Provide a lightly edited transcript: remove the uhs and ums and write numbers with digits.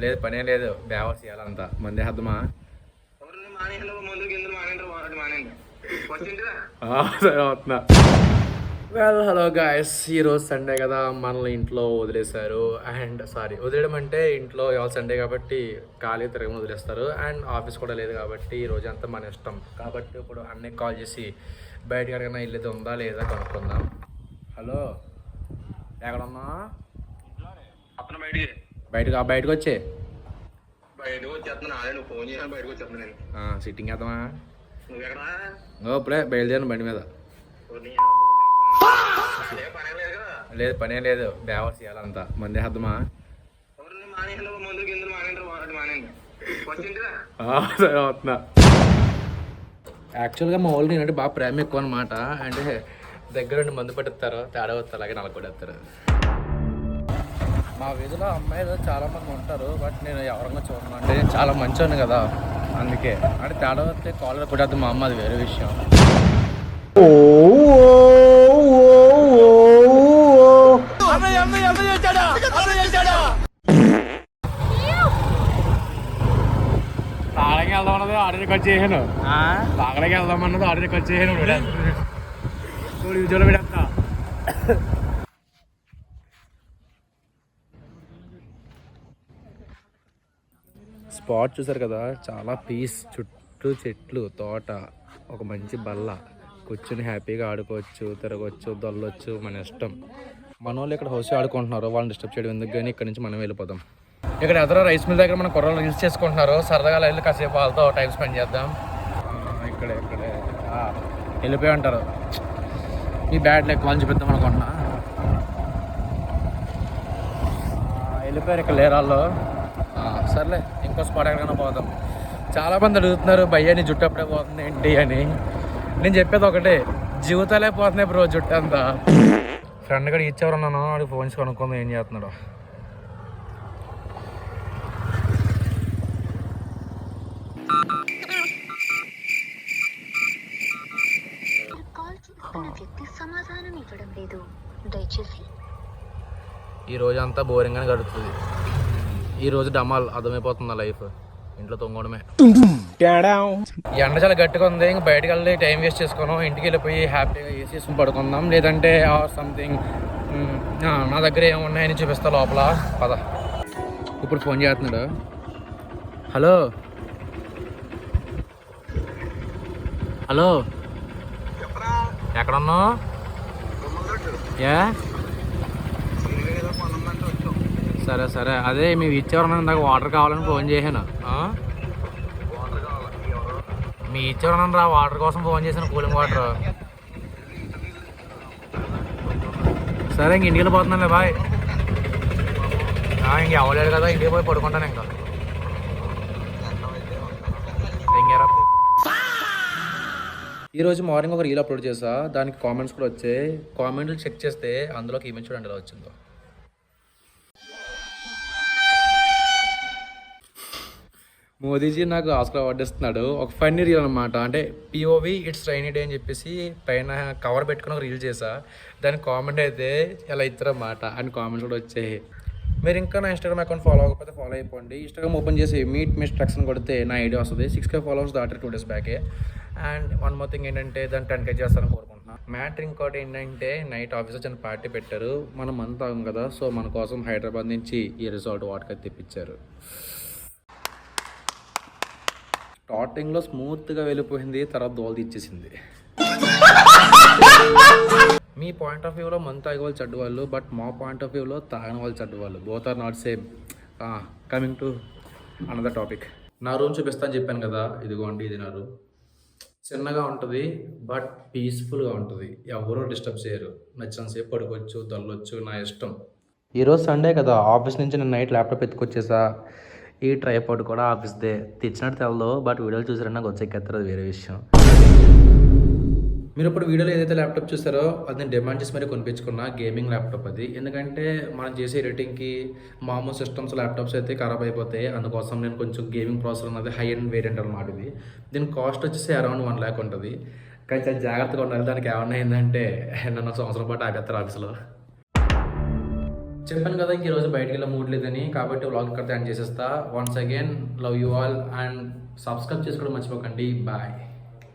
లేదు పనే లేదు బేవర్స్ ఇవ్వాలంతా మంది హద్దమా సరే అవుతున్నా. వెల్ హలో గాయస్, ఈరోజు సండే కదా మనల్ని ఇంట్లో వదిలేశారు. అండ్ సారీ వదిలేయడం అంటే ఇంట్లో ఇవాళ సండే కాబట్టి ఖాళీ తిరగని వదిలేస్తారు. అండ్ ఆఫీస్ కూడా లేదు కాబట్టి ఈ రోజు అంతా మన ఇష్టం. కాబట్టి ఇప్పుడు అన్నయ్య కాల్ చేసి బయటకి ఎక్కడికైనా ఇల్లు ఉందా లేదా కనుక్కుందాం. హలో ఎక్కడన్నా బయటకు వచ్చే సిట్టింగ్ వేద్దామా? ఇప్పుడే బయలుదేరాను బండి మీద. లేదు పనే లేదు బేవర్స్ ఇవ్వాలంతా మంది హద్దమా? సరే అవుతున్నా. యాక్చువల్గా మా వాళ్ళు నేనంటే బాగా ప్రేమ ఎక్కువ అనమాట. అంటే దగ్గర నుండి మందు పట్టిస్తారు, తేడా వస్తారు, అలాగే నలకొడేస్తారు. మా వీధిలో అమ్మాయిలు చాలా మంది ఉంటారు, బట్ నేను ఎవరంగా చూడను. అంటే నేను చాలా మంచివాడిని కదా, అందుకే. అంటే తేడా వస్తే కాలర్ కొట్టేద్దాం మా అమ్మ, అది వేరే విషయం. తాగడానికి వెళ్దాం అన్నది ఆర్డర్ కట్ చేసాను. తాగడానికి వెళ్దాం అన్నది ఆర్డర్ కట్ చేసాను. విజువల్ పెడతా. స్పాట్ చూసారు కదా, చాలా పీస్. చుట్టూ చెట్లు, తోట, ఒక మంచి బల్ల, కూర్చుని హ్యాపీగా ఆడుకోవచ్చు, తిరగవచ్చు, దొల్లొచ్చు, మన ఇష్టం. మన వాళ్ళు ఇక్కడ హౌస్ ఆడుకుంటున్నారు, వాళ్ళని డిస్టర్బ్ చేయడం ఎందుకు, కానీ ఇక్కడ నుంచి మనం వెళ్ళిపోదాం. ఇక్కడ ఎదురు రైస్ మిల్ దగ్గర మన కుర్రలు రీల్స్ చేసుకుంటున్నారు. సరదాగా వెళ్ళి కాసేపు వాళ్ళతో టైం స్పెండ్ చేద్దాం. ఇక్కడే వెళ్ళిపోయి ఉంటారు. ఈ బ్యాడ్ లెక్క వాళ్ళు చూపిద్దాం అనుకుంటున్నా. వెళ్ళిపోయారు, ఇక్కడ లేరాల్లో. సర్లే ఇంకో స్పాట్ ఎక్కడికైనా పోదాం. చాలామంది అడుగుతున్నారు, భయ్యా నీ జుట్టు అప్పుడే పోతుంది ఏంటి అని. నేను చెప్పేది ఒకటే, జీవితాలే పోతున్నాయి బ్రో జుట్టు అంతా. ఫ్రెండ్ కూడా ఇచ్చేవారున్నాను, వాడికి ఫోన్స్ కనుక్కుందాం ఏం చేస్తున్నాడు. ఈ రోజు అంతా బోరింగ్గానే గడుపుతుంది. ఈ రోజు డమాల్ అర్థమైపోతుంది లైఫ్, ఇంట్లో తొంగడమే. ఎండ చాలా గట్టిగా ఉంది, ఇంక బయటకు వెళ్ళి టైం వేస్ట్ చేసుకోను. ఇంటికి వెళ్ళిపోయి హ్యాపీగా ఏసీ వేసుకుని పడుకుందాం. లేదంటే సంథింగ్ నా దగ్గర ఏమున్నాయని చూపిస్తా లోపల. పద. ఇప్పుడు ఫోన్ చేస్తున్నాడు. హలో హలో ఎక్కడున్నావు? సరే సరే, అదే మేము ఇచ్చేవారన్నా ఇందాక వాటర్ కావాలని ఫోన్ చేశాను. మీ ఇచ్చేవారన్నా రా, వాటర్ కోసం ఫోన్ చేశాను, కూలింగ్ వాటర్. సరే ఇంక ఇంటికి వెళ్ళిపోతున్నానులే, బాయ్. ఇంక అవ్వలేదు కదా, ఇంటికి పోయి పడుకుంటాను ఇంకా. ఈరోజు మార్నింగ్ ఒక రీల్ అప్లోడ్ చేసా, దానికి కామెంట్స్ కూడా వచ్చాయి. కామెంట్లు చెక్ చేస్తే అందులోకి ఈమె చూడండి ఎలా వచ్చిందో. మోదీజీ నాకు ఆస్కర్ అవార్డు ఇస్తున్నాడు. ఒక ఫన్నీ రీల్ అనమాట. అంటే పిఓవి ఇట్స్ రైనీ డే అని చెప్పేసి పైన కవర్ పెట్టుకుని ఒక రీల్ చేసా. దానికి కామెంట్ అయితే ఎలా ఇస్తారన్నమాట అని కామెంట్స్ కూడా వచ్చాయి. మీరు ఇంకా నా ఇన్స్టాగ్రామ్ అకౌంట్ ఫాలో అవ్వకపోతే ఫాలో అయిపోండి. ఇన్స్టాగ్రామ్ ఓపెన్ చేసి మీట్ మిస్ ట్రక్స్ కొడితే నా ఐడియా వస్తుంది. 6K ఫాలోవర్స్ దాటారు 2 days బ్యాకే. అండ్ వన్ మోర్ థింగ్ ఏంటంటే దాన్ని 10K చేస్తారని కోరుకుంటున్నాను. మ్యాటర్ ఇంకోటి ఏంటంటే నైట్ ఆఫీస్లో చిన్న పార్టీ పెట్టారు. మనం అంతా ఆగం కదా, సో మన కోసం హైదరాబాద్ నుంచి ఈ రిసార్ట్ వాటర్కి తెప్పించారు. స్టార్టింగ్లో స్మూత్గా వెళ్ళిపోయింది, తర్వాత దోలు ఇచ్చేసింది. మీ పాయింట్ ఆఫ్ వ్యూలో మందు తాగే వాళ్ళు చెడ్డ వాళ్ళు, బట్ మా పాయింట్ ఆఫ్ వ్యూలో తాగని వాళ్ళు చెడ్డ వాళ్ళు. Both are not same. Coming to another topic. నా రూమ్ చూపిస్తాను చెప్పాను కదా, ఇదిగోండి ఇది నా రూమ్. చిన్నగా ఉంటుంది బట్ పీస్ఫుల్గా ఉంటుంది. ఎవరూ డిస్టర్బ్ చేయరు. నచ్చినంతసేపు పడుకోవచ్చు, దొల్లొచ్చు, నా ఇష్టం. ఈరోజు సండే కదా, ఆఫీస్ నుంచి నేను నైట్ ల్యాప్టాప్ ఎత్తుకొచ్చేసా. ఈ ట్రైపాడ్ కూడా ఆఫీస్దే. తెచ్చినట్టు తెలదు, బట్ వీడియోలు చూసారని నాకు వచ్చేకెత్తారు, అది వేరే విషయం. మీరు ఇప్పుడు వీడియోలో ఏదైతే ల్యాప్టాప్ చూస్తారో అది నేను డిమాండ్ చేసి మరీ కొనిపించుకున్న గేమింగ్ ల్యాప్టాప్ అది. ఎందుకంటే మనం చేసే ఎడిటింగ్కి మామూలు సిస్టమ్స్ ల్యాప్టాప్స్ అయితే ఖరాబ్ అయిపోతాయి. అందుకోసం నేను కొంచెం గేమింగ్ ప్రాసెసర్ ఉన్నది హై అండ్ వేరియంట్ అనమాట ఇది. దీని కాస్ట్ వచ్చేసి అరౌండ్ 1 lakh ఉంటుంది. కానీ చాలా జాగ్రత్తగా ఉండాలి. దానికి ఏమన్నా ఏంటంటే నన్ను సంవత్సరం పాటు ఆపేస్తారు ఆఫీస్లో. చెప్పాను కదా ఇంక ఈరోజు బయటికి వెళ్ళే మూడ్ లేదని, కాబట్టి వ్లాగ్ ఇక్కడ ఎండ్ చేసేస్తా. Once again love you all and subscribe చేసుకోవడం మర్చిపోకండి. బాయ్.